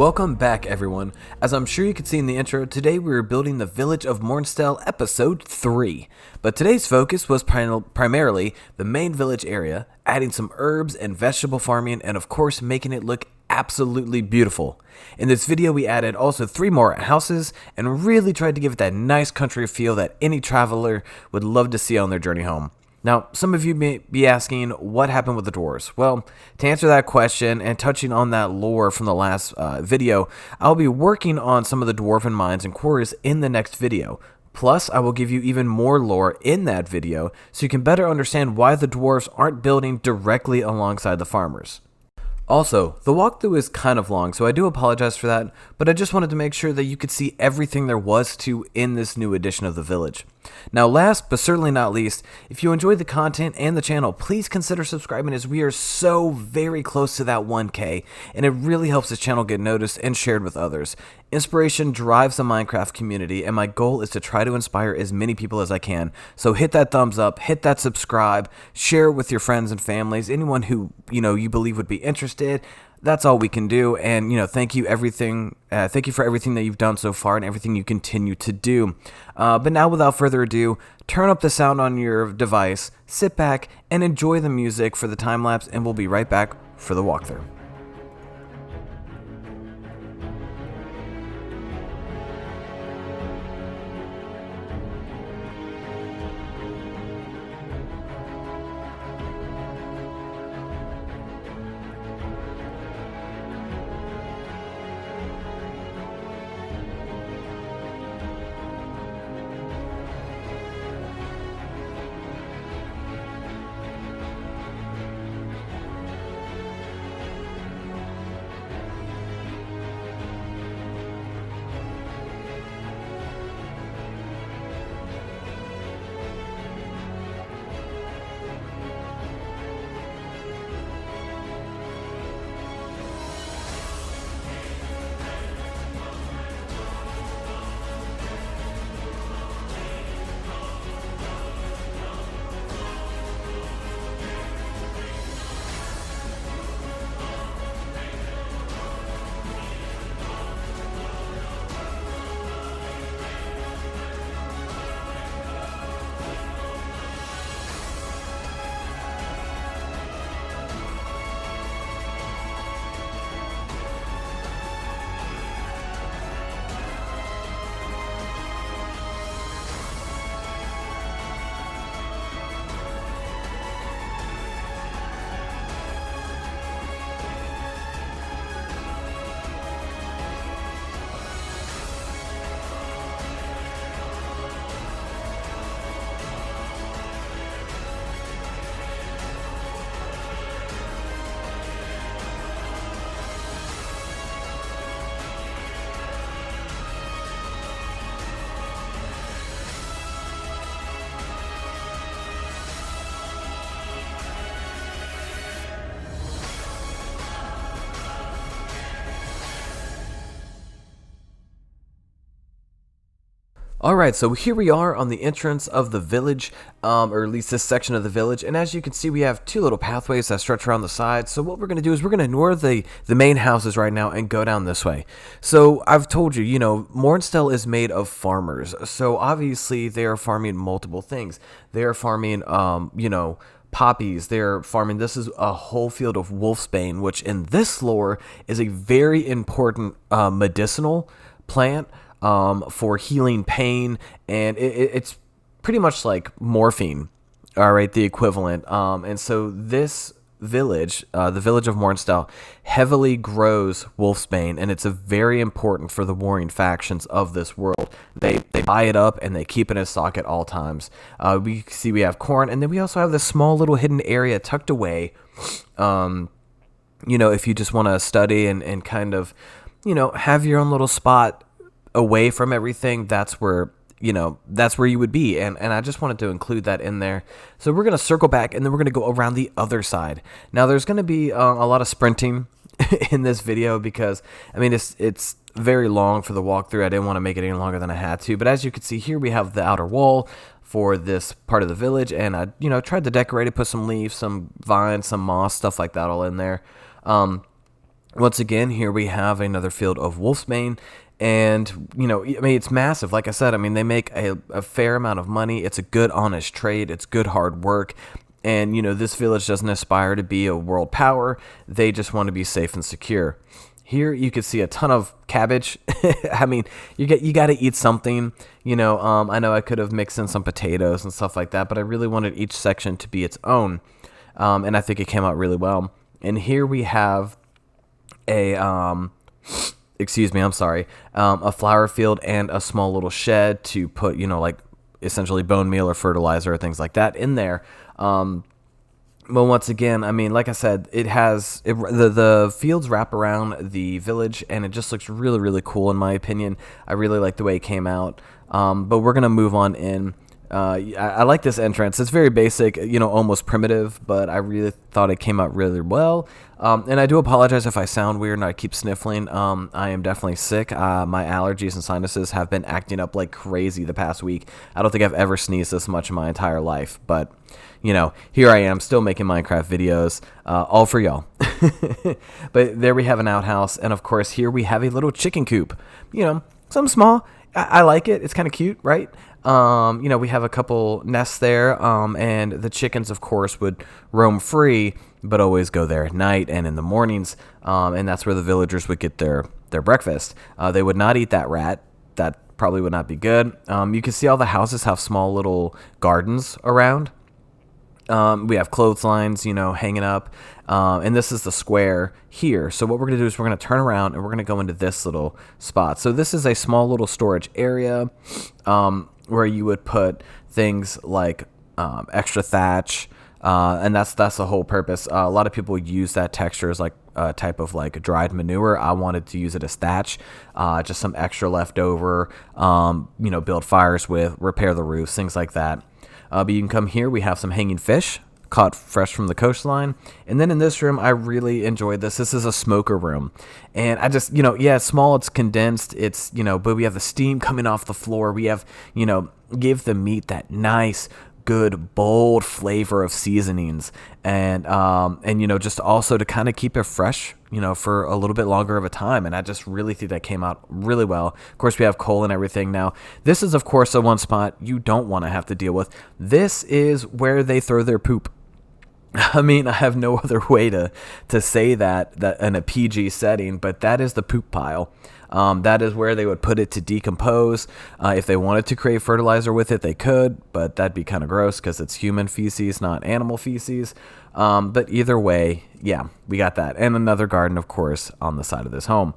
Welcome back, everyone. As I'm sure you can see in the intro, today we are building the village of Mournstell episode 3. But today's focus was primarily the main village area, adding some herbs and vegetable farming, and of course making it look absolutely beautiful. In this video we added also 3 more houses and really tried to give it that nice country feel that any traveler would love to see on their journey home. Now, some of you may be asking what happened with the dwarves. Well, to answer that question and touching on that lore from the last video, I'll be working on some of the dwarven mines and quarries in the next video. Plus, I will give you even more lore in that video so you can better understand why the dwarves aren't building directly alongside the farmers. Also, the walkthrough is kind of long, so I do apologize for that, but I just wanted to make sure that you could see everything there was to in this new edition of the village. Now, last but certainly not least, if you enjoyed the content and the channel, please consider subscribing as we are so very close to that 1K, and it really helps this channel get noticed and shared with others. Inspiration drives the Minecraft community, and my goal is to try to inspire as many people as I can. So hit that thumbs up, hit that subscribe, share it with your friends and families, anyone who you believe would be interested. That's all we can do, and thank you for everything that you've done so far and everything you continue to do. But now, without further ado, turn up the sound on your device, sit back, and enjoy the music for the time lapse, and we'll be right back for the walkthrough. Alright, so here we are on the entrance of the village, or at least this section of the village, and as you can see we have 2 little pathways that stretch around the side. So what we're going to do is we're going to ignore the main houses right now and go down this way. So I've told you, Mournstell is made of farmers, so obviously they are farming multiple things. They are farming, poppies, they're farming, this is a whole field of wolfsbane, which in this lore is a very important medicinal plant. For healing pain, and it's pretty much like morphine, all right, the equivalent. And so this village, the village of Mournstell, heavily grows wolfsbane, and it's a very important for the warring factions of this world. They buy it up and they keep it in stock at all times. We see we have corn, and then we also have this small little hidden area tucked away. If you just want to study and kind of, have your own little spot away from everything, that's where you would be, and I just wanted to include that in there. So we're going to circle back, and then we're going to go around the other side. Now there's going to be a lot of sprinting in this video because it's very long for the walkthrough. I didn't want to make it any longer than I had to, but as you can see here, we have the outer wall for this part of the village, and I tried to decorate it, put some leaves, some vines, some moss, stuff like that all in there. Once again, here we have another field of wolfsbane. And, I mean, it's massive. Like I said, I mean, they make a fair amount of money. It's a good, honest trade. It's good, hard work. And, this village doesn't aspire to be a world power. They just want to be safe and secure. Here you can see a ton of cabbage. I mean, you got to eat something. I know I could have mixed in some potatoes and stuff like that, but I really wanted each section to be its own. And I think it came out really well. And here we have a a flower field and a small little shed to put, like essentially bone meal or fertilizer or things like that in there. Well, once again, I mean, like I said, the fields wrap around the village, and it just looks really, really cool in my opinion. I really like the way it came out. But we're gonna move on in. I like this entrance. It's very basic, almost primitive, but I really thought it came out really well. And I do apologize if I sound weird and I keep sniffling. I am definitely sick. My allergies and sinuses have been acting up like crazy the past week. I don't think I've ever sneezed this much in my entire life, but here I am still making Minecraft videos, all for y'all. But there we have an outhouse, and of course here we have a little chicken coop. Something small. I like it. It's kind of cute, right? We have a couple nests there, and the chickens, of course, would roam free, but always go there at night and in the mornings, and that's where the villagers would get their breakfast. They would not eat that rat. That probably would not be good. You can see all the houses have small little gardens around. We have clotheslines, hanging up, and this is the square here. So what we're going to do is we're going to turn around and we're going to go into this little spot. So this is a small little storage area where you would put things like extra thatch, and that's the whole purpose. A lot of people use that texture as like a type of like dried manure. I wanted to use it as thatch, just some extra leftover, build fires with, repair the roofs, things like that. But you can come here. We have some hanging fish caught fresh from the coastline. And then in this room, I really enjoyed this. This is a smoker room. And I just, it's small, it's condensed, it's, but we have the steam coming off the floor. We have, give the meat that nice, good, bold flavor of seasonings. And just also to kind of keep it fresh, for a little bit longer of a time. And I just really think that came out really well. Of course, we have coal and everything now. This is, of course, the one spot you don't want to have to deal with. This is where they throw their poop. I mean, I have no other way to say that in a PG setting, but that is the poop pile. That is where they would put it to decompose. If they wanted to create fertilizer with it, they could, but that'd be kind of gross because it's human feces, not animal feces. But either way, yeah, we got that. And another garden, of course, on the side of this home.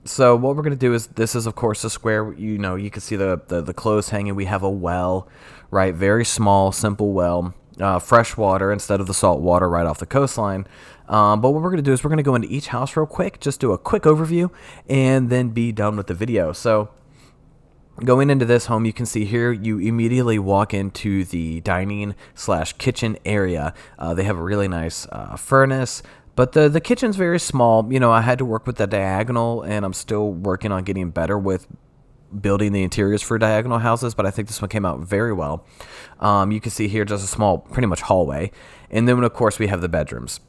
So what we're going to do is, this is, of course, a square. You can see the clothes hanging. We have a well, right? Very small, simple well. Fresh water instead of the salt water right off the coastline. But what we're going to do is we're going to go into each house real quick, just do a quick overview, and then be done with the video. So going into this home, you can see here, you immediately walk into the dining/kitchen area. They have a really nice furnace, but the kitchen's very small. I had to work with the diagonal, and I'm still working on getting better with building the interiors for diagonal houses, but I think this one came out very well. You can see here just a small, pretty much hallway. And then, of course, we have the bedrooms.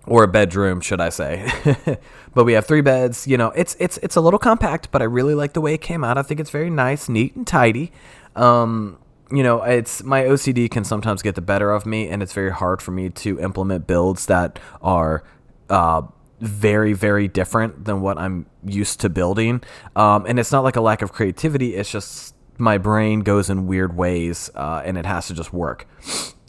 Or a bedroom, should I say. But we have 3 beds. It's a little compact, but I really like the way it came out. I think it's very nice, neat, and tidy. It's my OCD can sometimes get the better of me, and it's very hard for me to implement builds that are very, very different than what I'm used to building. And it's not like a lack of creativity. It's just my brain goes in weird ways, and it has to just work.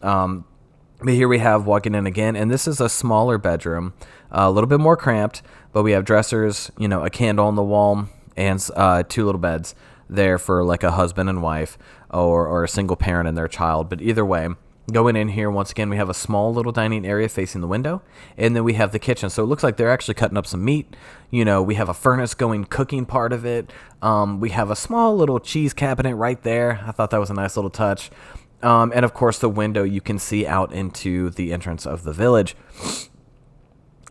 But here we have walking in again, and this is a smaller bedroom, a little bit more cramped, but we have dressers, a candle on the wall, and 2 little beds there for like a husband and wife, or a single parent and their child. But either way, going in here, once again, we have a small little dining area facing the window, and then we have the kitchen. So it looks like they're actually cutting up some meat. We have a furnace going, cooking part of it. We have a small little cheese cabinet right there. I thought that was a nice little touch. And of course, the window you can see out into the entrance of the village.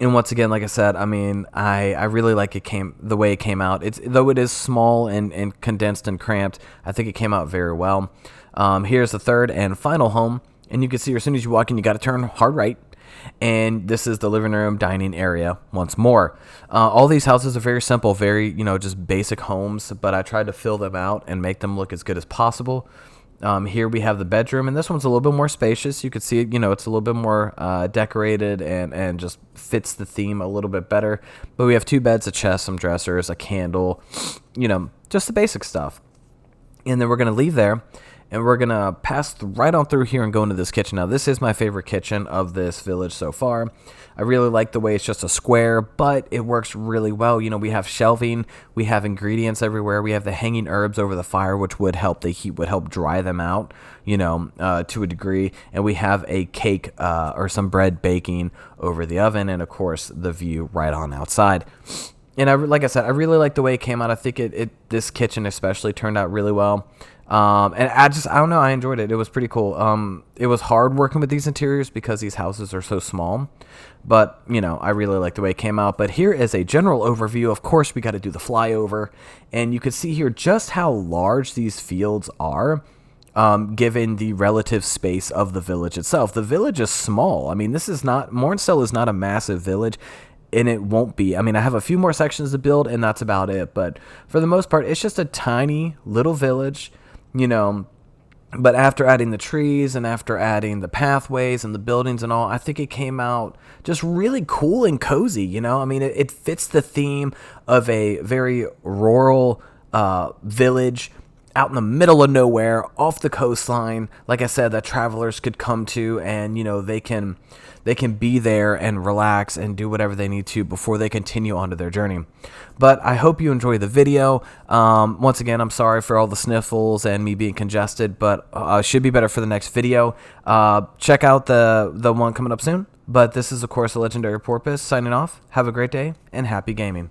And once again, like I said, I mean, I really like the way it came out. Though it is small and condensed and cramped, I think it came out very well. Here's the third and final home. And you can see as soon as you walk in, you got to turn hard right. And this is the living room, dining area once more. All these houses are very simple, very, just basic homes, but I tried to fill them out and make them look as good as possible. Here we have the bedroom, and this one's a little bit more spacious. You can see it, it's a little bit more decorated and just fits the theme a little bit better. But we have 2 beds, a chest, some dressers, a candle, just the basic stuff. And then we're going to leave there, and we're going to pass right on through here and go into this kitchen. Now, this is my favorite kitchen of this village so far. I really like the way it's just a square, but it works really well. We have shelving, we have ingredients everywhere, we have the hanging herbs over the fire, which would help, the heat would help dry them out, to a degree. And we have a cake or some bread baking over the oven, and of course, the view right on outside. And like I said, I really like the way it came out. I think this kitchen especially turned out really well. And I don't know, I enjoyed it. It was pretty cool. It was hard working with these interiors because these houses are so small, but I really like the way it came out. But here is a general overview. Of course, we got to do the flyover, and you can see here just how large these fields are, given the relative space of the village itself. The village is small. I mean, Mournstell is not a massive village. And it won't be. I mean, I have a few more sections to build, and that's about it. But for the most part, it's just a tiny little village, But after adding the trees and after adding the pathways and the buildings and all, I think it came out just really cool and cozy, I mean, it fits the theme of a very rural village out in the middle of nowhere, off the coastline, like I said, that travelers could come to, and they can be there and relax and do whatever they need to before they continue onto their journey. But I hope you enjoy the video. Once again, I'm sorry for all the sniffles and me being congested, but should be better for the next video. Check out the one coming up soon. But this is, of course, a Legendary Porpoise signing off. Have a great day and happy gaming.